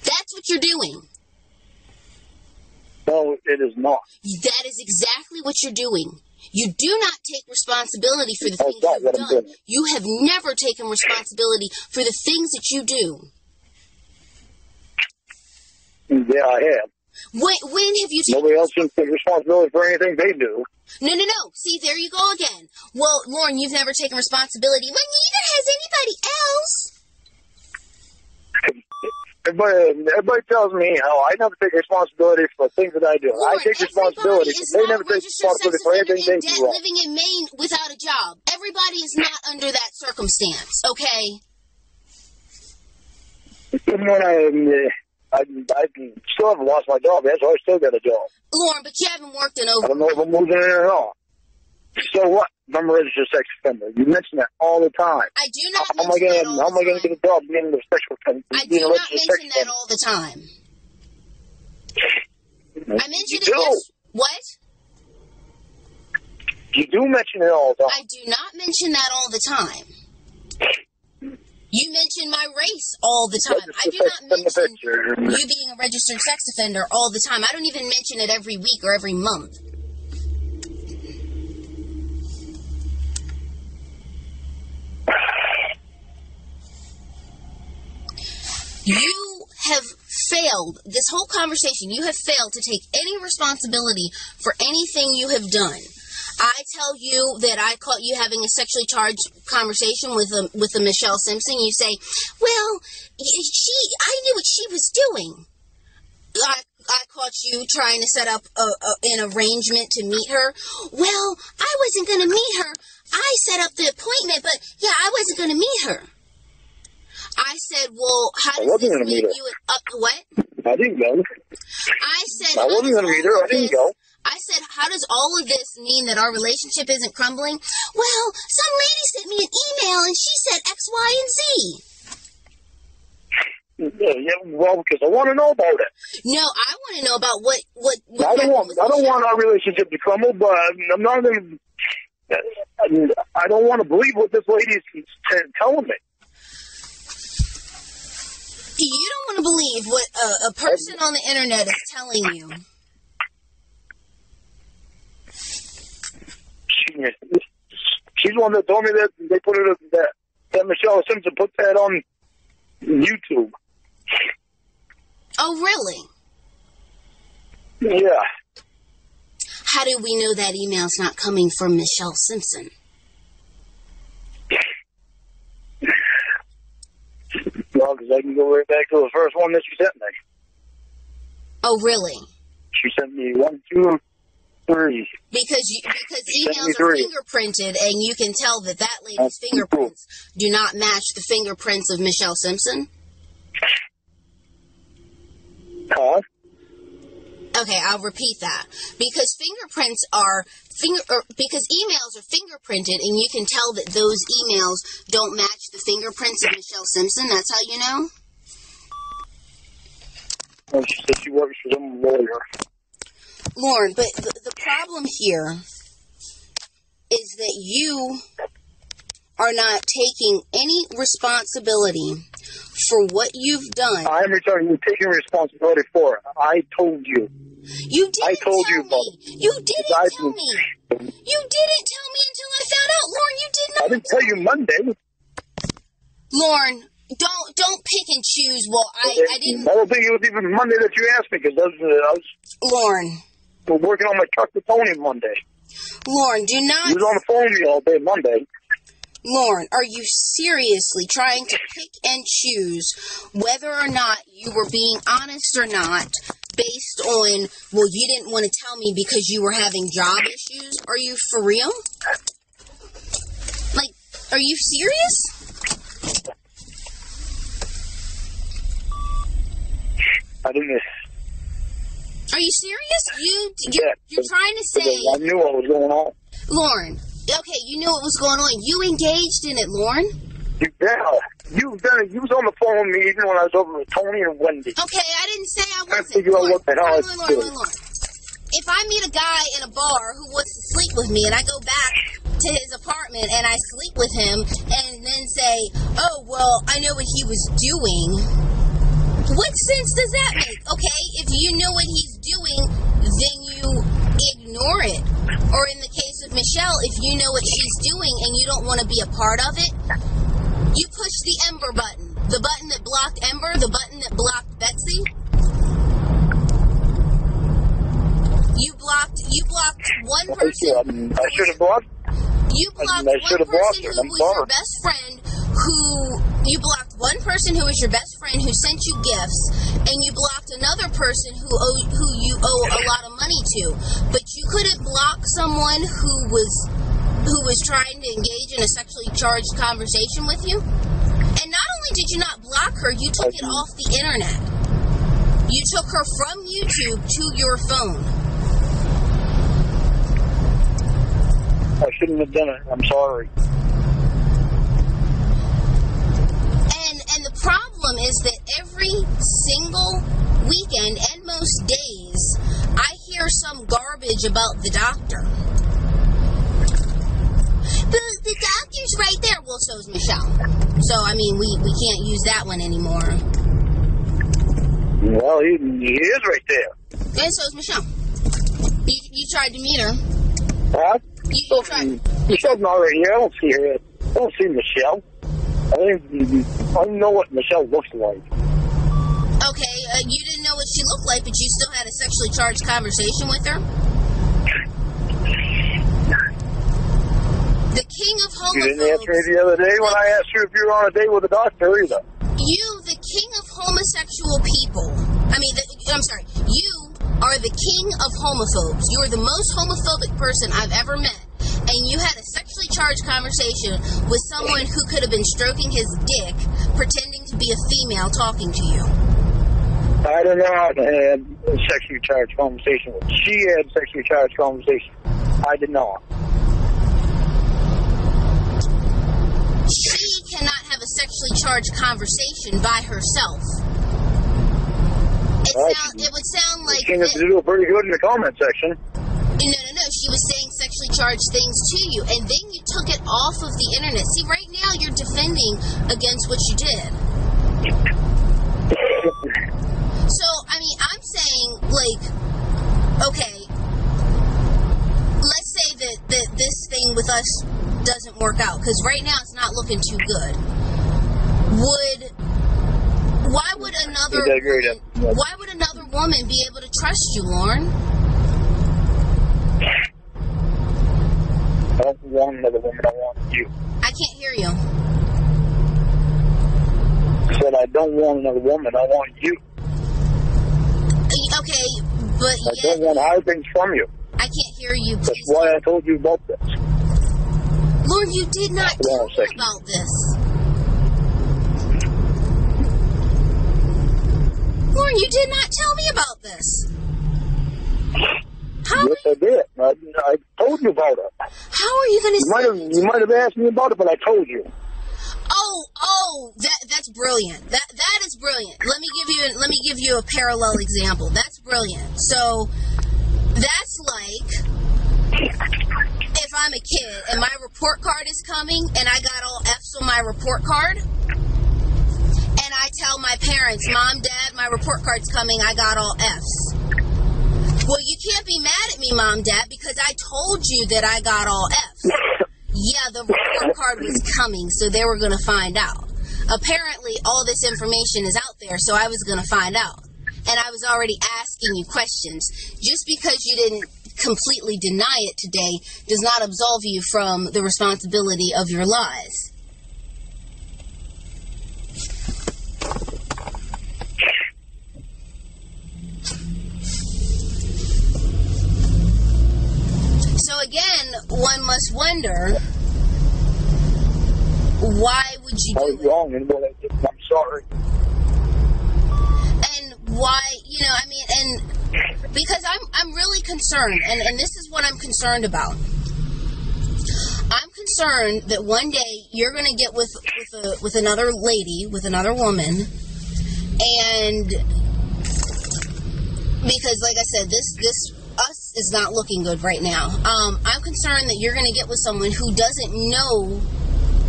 [SPEAKER 3] That's what you're doing.
[SPEAKER 1] No, it is not.
[SPEAKER 3] That is exactly what you're doing. You do not take responsibility for the things you've done. You have never taken responsibility for the things that you do.
[SPEAKER 1] Yeah, I have.
[SPEAKER 3] When have you taken...
[SPEAKER 1] Nobody else can take responsibility for anything they do.
[SPEAKER 3] No. See, there you go again. Well, Lauren, you've never taken responsibility. Well, neither has anybody else.
[SPEAKER 1] Everybody tells me how I never take responsibility for things that I do.
[SPEAKER 3] Lauren,
[SPEAKER 1] I take responsibility, but they never take responsibility for anything they do wrong.
[SPEAKER 3] Living in Maine without a job. Everybody is not under that circumstance, okay?
[SPEAKER 1] Even when I still haven't lost my job yet, so I still got a job.
[SPEAKER 3] Lauren, but you haven't worked in over...
[SPEAKER 1] I don't know if I'm moving in or not. So what? I'm a registered sex offender. You mention that all the time.
[SPEAKER 3] I do not mention that all the time.
[SPEAKER 1] How am I going to get a job being a sexual offender?
[SPEAKER 3] I do not mention that all the time. I mention it yes. What?
[SPEAKER 1] You do mention it all the time.
[SPEAKER 3] I do not mention that all the time. mention my race all the time. I do not mention you being a registered sex offender all the time. I don't even mention it every week or every month. You have failed, this whole conversation, you have failed to take any responsibility for anything you have done. I tell you that I caught you having a sexually charged conversation with a Michelle Simpson. You say, well, I knew what she was doing. I caught you trying to set up an arrangement to meet her. Well, I wasn't going to meet her. I set up the appointment, but yeah, I wasn't going to meet her. I said, well, how does this make you what?
[SPEAKER 1] I didn't go.
[SPEAKER 3] I said,
[SPEAKER 1] I wasn't going to meet her. I didn't go.
[SPEAKER 3] I said, how does all of this mean that our relationship isn't crumbling? Well, some lady sent me an email and she said X, Y, and Z.
[SPEAKER 1] Yeah, well, because I want to know about it.
[SPEAKER 3] No, I want to know about what
[SPEAKER 1] I don't want our relationship to crumble, but I'm not going to. I don't want to believe what this lady's telling me.
[SPEAKER 3] You don't want to believe what a person on the internet is telling you.
[SPEAKER 1] She's the one that told me that they put it that Michelle Simpson put that on YouTube.
[SPEAKER 3] Oh, really?
[SPEAKER 1] Yeah.
[SPEAKER 3] How do we know that email's not coming from Michelle Simpson?
[SPEAKER 1] Well, because I can go right back to the first one that she sent me.
[SPEAKER 3] Oh, really?
[SPEAKER 1] She sent me 1, 2, 3.
[SPEAKER 3] Because emails are fingerprinted, and you can tell that lady's fingerprints do not match the fingerprints of Michelle Simpson.
[SPEAKER 1] Huh?
[SPEAKER 3] Okay, I'll repeat that. Because fingerprints are because emails are fingerprinted, and you can tell that those emails don't match the fingerprints of Michelle Simpson. That's how you know?
[SPEAKER 1] Well, she said she works for some lawyer.
[SPEAKER 3] Lorne, but the problem here is that you are not taking any responsibility for what you've done.
[SPEAKER 1] I'm taking responsibility for it. I told you.
[SPEAKER 3] You didn't
[SPEAKER 1] tell
[SPEAKER 3] me. You didn't tell me. You didn't tell me until I found out, Lorne. You did not.
[SPEAKER 1] I didn't tell you Monday.
[SPEAKER 3] Lorne, don't pick and choose. Well, I didn't.
[SPEAKER 1] I don't think it was even Monday that you asked me because I was
[SPEAKER 3] Lorne.
[SPEAKER 1] Working on my truck with Tony Monday.
[SPEAKER 3] Lorne, do not.
[SPEAKER 1] He was on the phone with me all day Monday.
[SPEAKER 3] Lorne, are you seriously trying to pick and choose whether or not you were being honest or not based on, well, you didn't want to tell me because you were having job issues? Are you for real? Like, are you serious?
[SPEAKER 1] I didn't.
[SPEAKER 3] Are you serious?
[SPEAKER 1] Yeah,
[SPEAKER 3] you're trying to say...
[SPEAKER 1] I knew what was going on.
[SPEAKER 3] Lorne, okay, you knew what was going on. You engaged in it, Lorne.
[SPEAKER 1] You was on the phone with me even when I was over with Tony and Wendy.
[SPEAKER 3] Okay, I didn't say I wasn't.
[SPEAKER 1] Figure out what the hell I was doing.
[SPEAKER 3] Lorne. If I meet a guy in a bar who wants to sleep with me and I go back to his apartment and I sleep with him and then say, oh, well, I know what he was doing, what sense does that make? Okay, if you know what he's doing, then you ignore it. Or in the case of Michelle, if you know what she's doing and you don't want to be a part of it, you push the Ember button. The button that blocked Ember, the button that blocked Betsy. You blocked one person.
[SPEAKER 1] I should have blocked.
[SPEAKER 3] You blocked one person who was your best friend. You blocked one person who was your best friend who sent you gifts, and you blocked another person who you owe a lot of money to. But you couldn't block someone who was trying to engage in a sexually charged conversation with you. And not only did you not block her, you took it off the internet. You took her from YouTube to your phone.
[SPEAKER 1] I shouldn't have done it. I'm sorry.
[SPEAKER 3] And the problem is that every single weekend and most days, I hear some garbage about the doctor. the doctor's right there. Well, so is Michelle. So, I mean, we can't use that one anymore.
[SPEAKER 1] Well, he is right there.
[SPEAKER 3] And so is Michelle. You tried to meet her.
[SPEAKER 1] Huh?
[SPEAKER 3] You tried.
[SPEAKER 1] Michelle's not right here. I don't see her. I don't see Michelle. I don't know what Michelle looks like.
[SPEAKER 3] Okay, you didn't know what she looked like, but you still had a sexually charged conversation with her? The king of homophobes.
[SPEAKER 1] You didn't answer me the other day when I asked you if you were on a date with a doctor either.
[SPEAKER 3] You, the king of homosexual people. You are the king of homophobes. You are the most homophobic person I've ever met. And you had a sexually charged conversation with someone who could have been stroking his dick, pretending to be a female talking to you.
[SPEAKER 1] I did not have a sexually charged conversation with her. She had a sexually charged conversation. I did not.
[SPEAKER 3] She cannot have a sexually charged conversation by herself. It would sound like...
[SPEAKER 1] She seemed to do pretty good in the comment section.
[SPEAKER 3] No. She was saying sexually charged things to you, and then you took it off of the internet. See, right now you're defending against what you did. So, I mean, I'm saying, like, okay, let's say that this thing with us doesn't work out, because right now it's not looking too good. Why would another woman be able to trust you, Lorne?
[SPEAKER 1] I don't want another woman. I want you.
[SPEAKER 3] I can't hear you.
[SPEAKER 1] I said I don't want another woman. I want you.
[SPEAKER 3] Okay, but
[SPEAKER 1] I don't want to hide things from you.
[SPEAKER 3] I can't hear you. Please.
[SPEAKER 1] That's why I told you about this.
[SPEAKER 3] Lord, you did not tell me about this. Lord, you did not tell me about this.
[SPEAKER 1] Yes, I did. I told you about it.
[SPEAKER 3] How are you going to
[SPEAKER 1] You might have asked me about it, but I told you.
[SPEAKER 3] Oh, that's brilliant. That is brilliant. Let me give you a parallel example. That's brilliant. So that's like if I'm a kid and my report card is coming and I got all F's on my report card, and I tell my parents, Mom, Dad, my report card's coming, I got all F's. Well, you can't be mad at me, Mom, Dad, because I told you that I got all F's. Yeah, the report card was coming, so they were going to find out. Apparently, all this information is out there, so I was going to find out. And I was already asking you questions. Just because you didn't completely deny it today does not absolve you from the responsibility of your lies. So again, one must wonder, why would you do it?
[SPEAKER 1] I was wrong in what I did. I'm sorry.
[SPEAKER 3] And why, and because I'm really concerned, and this is what I'm concerned about. I'm concerned that one day you're going to get with another lady, with another woman, and because, like I said, this us is not looking good right now. I'm concerned that you're going to get with someone who doesn't know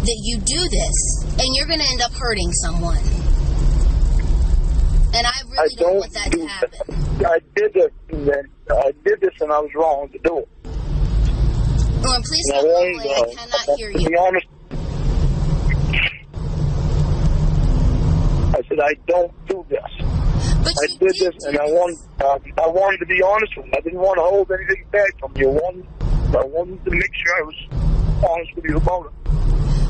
[SPEAKER 3] that you do this, and you're going to end up hurting someone. And I really don't want that to happen.
[SPEAKER 1] I did this, and I was wrong to do it.
[SPEAKER 3] Lauren, please stop mumbling. I cannot hear you.
[SPEAKER 1] To be honest, I said I don't do this.
[SPEAKER 3] But
[SPEAKER 1] I did this, and I wanted to be honest with you. I didn't want to hold anything back from you. I wanted to make sure I was honest with you about it.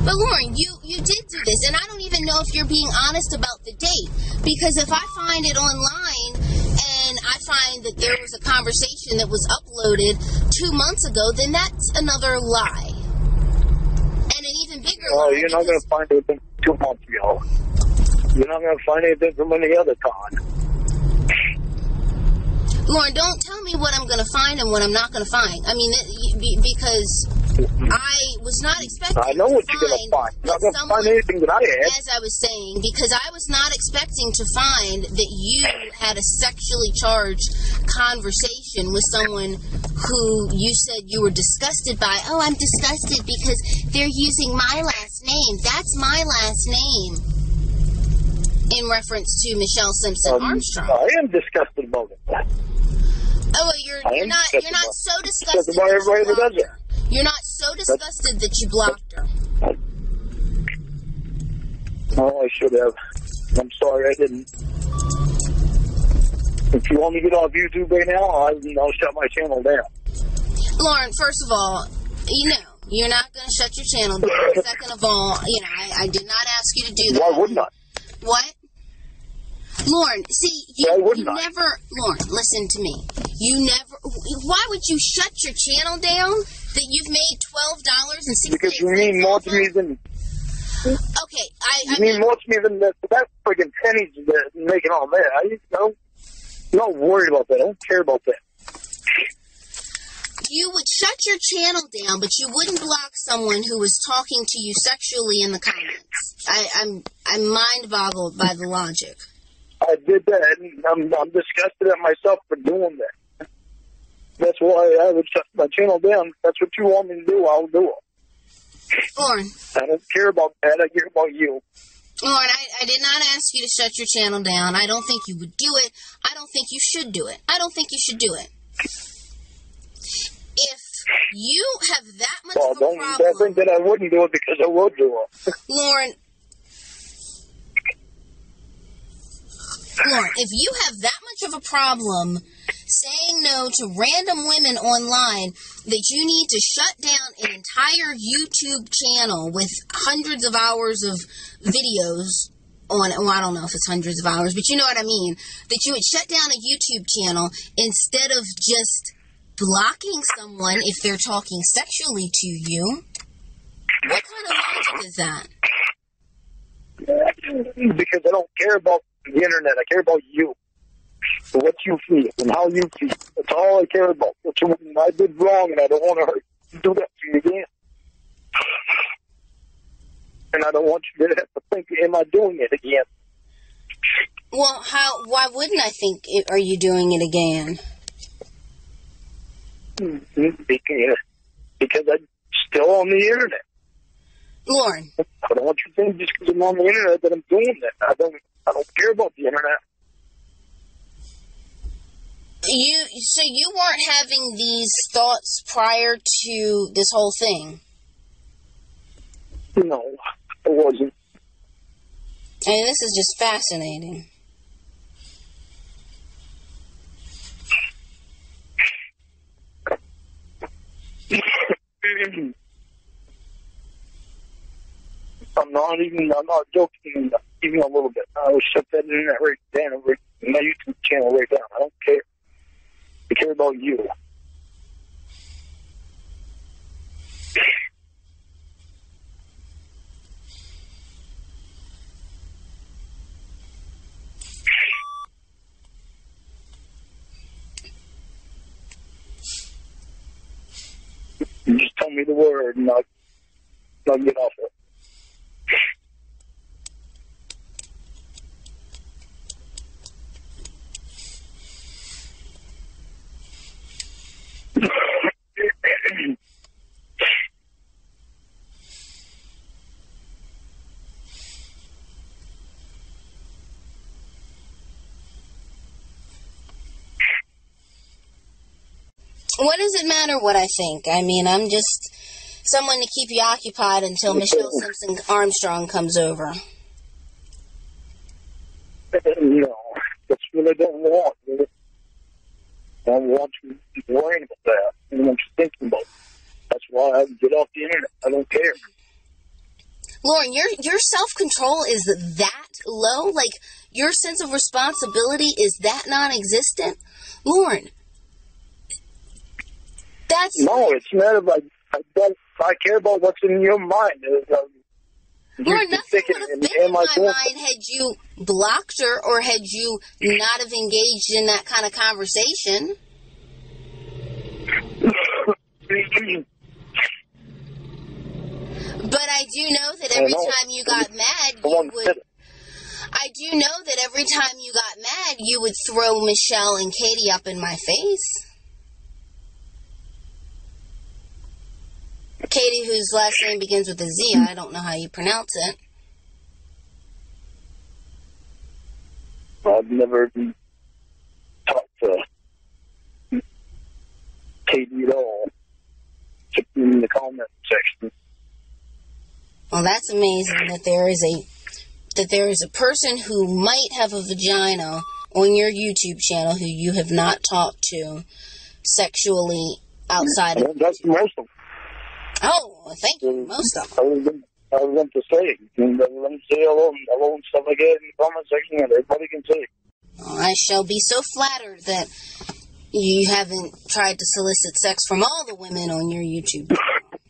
[SPEAKER 3] But Lauren, you did do this, and I don't even know if you're being honest about the date. Because if I find it online, and I find that there was a conversation that was uploaded 2 months ago, then that's another lie. And an even bigger lie.
[SPEAKER 1] Oh, you're not going to find anything 2 months ago. You're not going to find anything from any other time.
[SPEAKER 3] Lauren, don't tell me what I'm going to find and what I'm not going to find. I mean, because I was not expecting
[SPEAKER 1] I know
[SPEAKER 3] to
[SPEAKER 1] what you're going to find. You're not going to find anything that I had.
[SPEAKER 3] As I was saying, because I was not expecting to find that you had a sexually charged conversation with someone who you said you were disgusted by. Oh, I'm disgusted because they're using my last name. That's my last name. In reference to Michelle Simpson Armstrong.
[SPEAKER 1] I am disgusted about it.
[SPEAKER 3] Oh, well, you're not so disgusted
[SPEAKER 1] about everybody that does it.
[SPEAKER 3] You're not so disgusted that you blocked her.
[SPEAKER 1] Oh, I should have. I'm sorry, I didn't. If you want me to get off YouTube right now, I'll shut my channel down.
[SPEAKER 3] Lauren, first of all, you're not going to shut your channel down. Second of all, I did not ask you to do that.
[SPEAKER 1] Why wouldn't I?
[SPEAKER 3] What? Lauren, see, Lauren, listen to me. Why would you shut your channel down that you've made $12.68?
[SPEAKER 1] Because you mean more to me than...
[SPEAKER 3] Okay,
[SPEAKER 1] I mean more to me than that friggin' pennies that making all that. I'm not worried about that. I don't care about that.
[SPEAKER 3] You would shut your channel down, but you wouldn't block someone who was talking to you sexually in the comments. I'm mind-boggled by the logic.
[SPEAKER 1] I did that, and I'm disgusted at myself for doing that. That's why I would shut my channel down. If that's what you want me to do, I'll do it.
[SPEAKER 3] Lauren.
[SPEAKER 1] I don't care about that. I care about you.
[SPEAKER 3] Lauren, I did not ask you to shut your channel down. I don't think you would do it. I don't think you should do it. I don't think you should do it. If you have that much of a problem...
[SPEAKER 1] Don't think that I wouldn't do it because I would do it.
[SPEAKER 3] Lauren, if you have that much of a problem saying no to random women online that you need to shut down an entire YouTube channel with hundreds of hours of videos on it, well, I don't know if it's hundreds of hours, but you know what I mean, that you would shut down a YouTube channel instead of just blocking someone if they're talking sexually to you. What kind of logic is that?
[SPEAKER 1] Because I don't care about the internet. I care about you. What you feel and how you feel. That's all I care about. I did wrong and I don't want to do that to you again. And I don't want you to have to think, am I doing it again?
[SPEAKER 3] Well, why wouldn't I think, are you doing it again?
[SPEAKER 1] Because I'm still on the internet.
[SPEAKER 3] Lauren.
[SPEAKER 1] I don't want you to think just because I'm on the internet that I'm doing it. I don't care about the internet.
[SPEAKER 3] So you weren't having these thoughts prior to this whole thing?
[SPEAKER 1] No, I wasn't.
[SPEAKER 3] I mean, this is just fascinating.
[SPEAKER 1] I'm not joking even a little bit. I will shut that internet right down, my YouTube channel right down. I don't care. I care about you. You just tell me the word and I'll get off it.
[SPEAKER 3] What does it matter what I think? I mean, I'm just someone to keep you occupied until Michelle Simpson Armstrong comes over.
[SPEAKER 1] No, that's what I don't want. I don't want you worrying about that. I don't want you thinking about it. That's why I get off the internet. I don't care.
[SPEAKER 3] Lauren, your self-control is that low? Like, your sense of responsibility is that non-existent? Lauren, that's...
[SPEAKER 1] No, it's not about... I care about what's in your mind.
[SPEAKER 3] Lauren, nothing would have been in my mind had you blocked her or had you not have engaged in that kind of conversation. But I do know that every time you got mad, you would... I do know that every time you got mad, you would throw Michelle and Katie up in my face. Katie, whose last name begins with a Z, I don't know how you pronounce it.
[SPEAKER 1] I've never talked to Katie at all, except in the comment section.
[SPEAKER 3] Well, that's amazing that there is a person who might have a vagina on your YouTube channel who you have not talked to sexually outside of...
[SPEAKER 1] That's most of them.
[SPEAKER 3] Oh, well, thank you. Most of them.
[SPEAKER 1] I was going to say, let them say hello and stuff like that in the comment section, and everybody can say.
[SPEAKER 3] Oh, I shall be so flattered that you haven't tried to solicit sex from all the women on your YouTube channel.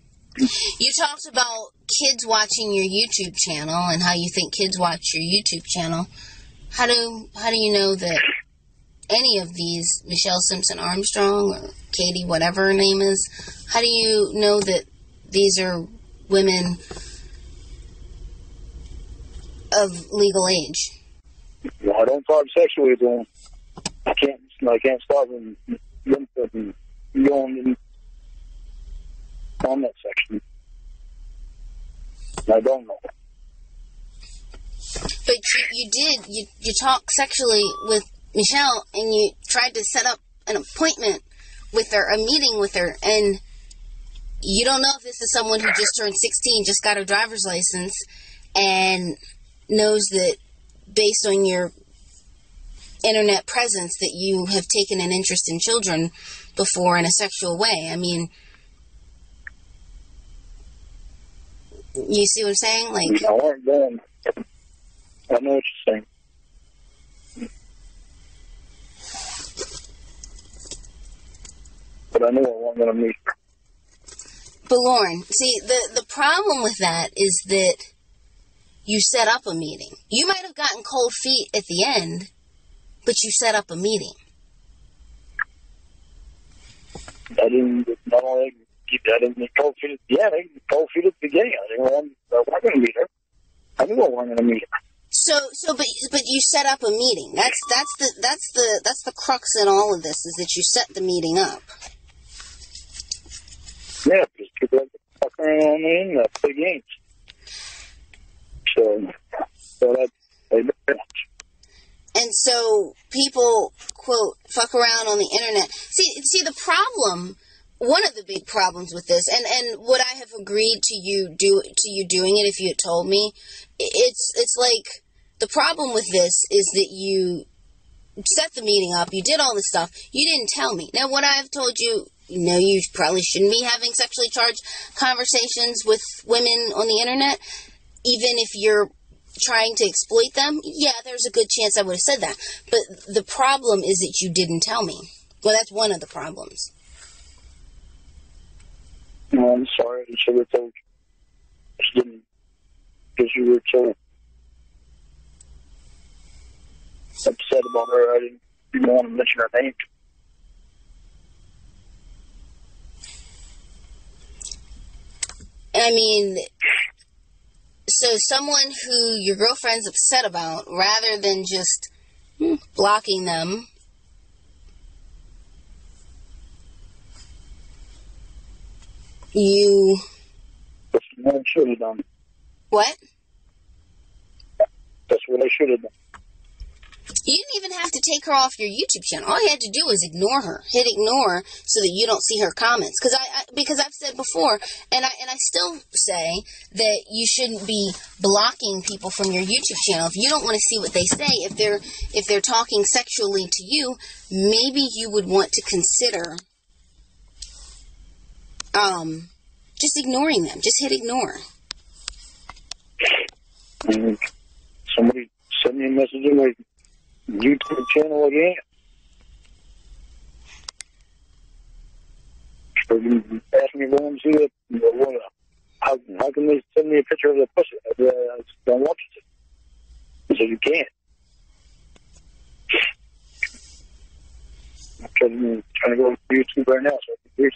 [SPEAKER 3] You talked about kids watching your YouTube channel and how you think kids watch your YouTube channel. How do you know that any of these, Michelle Simpson Armstrong or Katie, whatever her name is, how do you know that these are women of legal age?
[SPEAKER 1] Well, I don't talk sexually to them. I can't stop them from going in the comment section. I don't know.
[SPEAKER 3] But you talk sexually with Michelle, and you tried to set up an appointment with her, a meeting with her, and you don't know if this is someone who just turned 16, just got her driver's license, and knows that based on your internet presence that you have taken an interest in children before in a sexual way. I mean, you see what I'm saying? Like,
[SPEAKER 1] I weren't going. I know what you're saying. But I knew I wasn't going to meet her.
[SPEAKER 3] But Lorne, see, the problem with that is that you set up a meeting. You might have gotten cold feet at the end, but you set up a meeting.
[SPEAKER 1] I didn't get cold feet at the end. I got cold feet at the beginning. I wasn't going to meet her. I knew I wasn't going to meet her.
[SPEAKER 3] But you set up a meeting. That's the crux in all of this, is that you set the meeting up.
[SPEAKER 1] Yeah, because people like to fuck around on the internet, play games. So that's...
[SPEAKER 3] And so people, quote, fuck around on the internet. See the problem, one of the big problems with this, and would I have agreed to you doing it if you had told me? It's like, the problem with this is that you set the meeting up, you did all this stuff, you didn't tell me. Now, would I have told you, you probably shouldn't be having sexually charged conversations with women on the internet, even if you're trying to exploit them? Yeah, there's a good chance I would have said that. But the problem is that you didn't tell me. Well, that's one of the problems.
[SPEAKER 1] No, I'm sorry. I should have told you. I didn't. Because you were so upset about her. I didn't want to mention her name.
[SPEAKER 3] I mean, so someone who your girlfriend's upset about, rather than just blocking them, you...
[SPEAKER 1] That's what I should have done.
[SPEAKER 3] What?
[SPEAKER 1] That's what I should have done.
[SPEAKER 3] You didn't even have to take her off your YouTube channel. All you had to do was ignore her. Hit ignore so that you don't see her comments. Because I've said before, and I still say that you shouldn't be blocking people from your YouTube channel. If you don't want to see what they say, if they're talking sexually to you, maybe you would want to consider just ignoring them. Just hit ignore.
[SPEAKER 1] Somebody sent me a message in my YouTube channel again. Asked me to go and see it. How can they send me a picture of the pussy? I don't want you to. I said, you can't. I'm trying to go to YouTube right now so I can hear.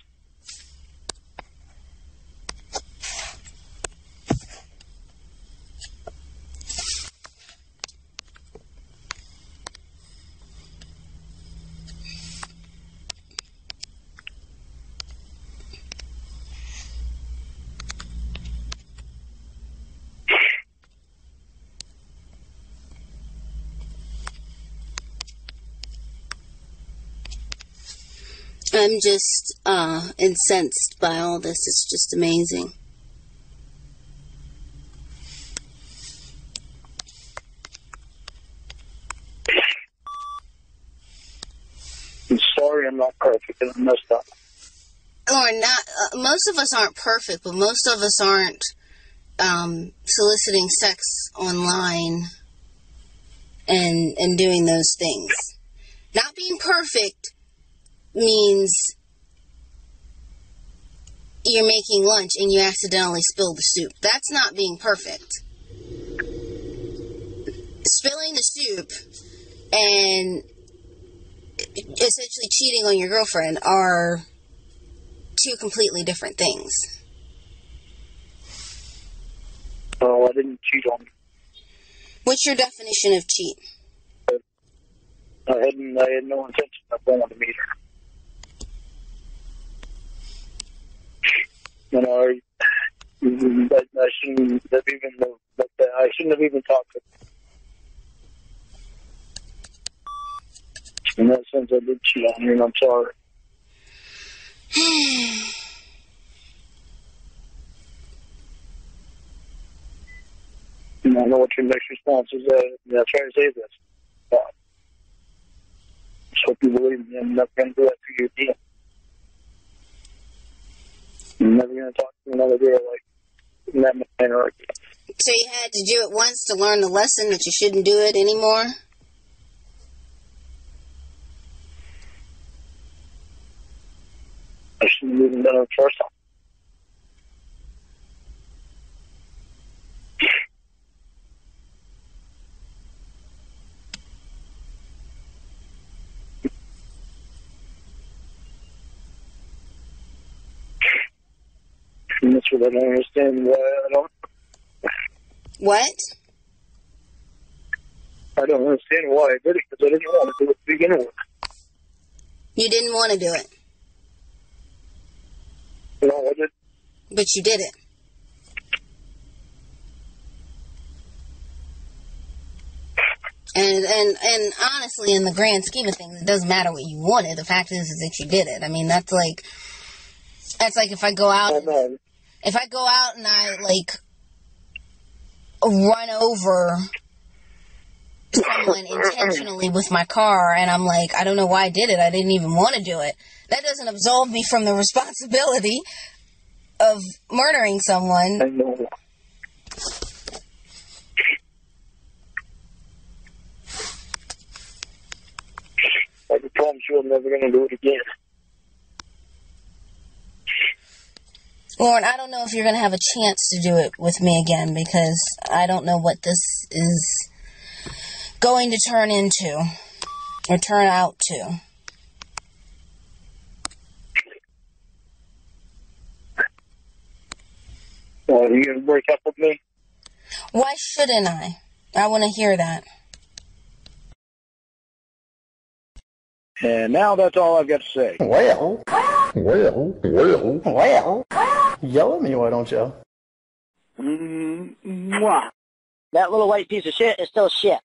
[SPEAKER 3] I'm just incensed by all this. It's just amazing.
[SPEAKER 1] I'm sorry I'm not perfect and I messed up.
[SPEAKER 3] Or not. Most of us aren't perfect, but most of us aren't soliciting sex online and doing those things. Not being perfect means you're making lunch and you accidentally spill the soup. That's not being perfect. Spilling the soup and essentially cheating on your girlfriend are two completely different things.
[SPEAKER 1] Oh, I didn't cheat on you.
[SPEAKER 3] What's your definition of cheat?
[SPEAKER 1] I had no intention of going to meet her. You know, I shouldn't have even talked to her. In that sense, I did cheat on you, and I'm sorry. And I know what your next response is. I'll try to say this. Just hope you believe me. I'm never going to do that to you again. I'm never going to talk to another girl like in that manner again.
[SPEAKER 3] So you had to do it once to learn the lesson that you shouldn't do it anymore?
[SPEAKER 1] I shouldn't have even done it the first time. And that's what I don't understand why I don't.
[SPEAKER 3] What?
[SPEAKER 1] I don't understand why I did it, because I didn't want to do it to begin with.
[SPEAKER 3] You didn't want to do it.
[SPEAKER 1] No, I did.
[SPEAKER 3] But you did it. And honestly, in the grand scheme of things, it doesn't matter what you wanted. The fact is that you did it. I mean, that's like if I go out, if I go out and I like run over someone intentionally with my car, and I'm like, I don't know why I did it. I didn't even want to do it. That doesn't absolve me from the responsibility of murdering someone.
[SPEAKER 1] I know. I can promise you I'm never going to do it again.
[SPEAKER 3] Lorne, I don't know if you're going to have a chance to do it with me again, because I don't know what this is going to turn into or turn out to.
[SPEAKER 1] Well, are you going to break up with me?
[SPEAKER 3] Why shouldn't I? I want to hear that.
[SPEAKER 2] And now that's all I've got to say.
[SPEAKER 4] Well. Yell at me, why don't you?
[SPEAKER 5] That little white piece of shit is still shit.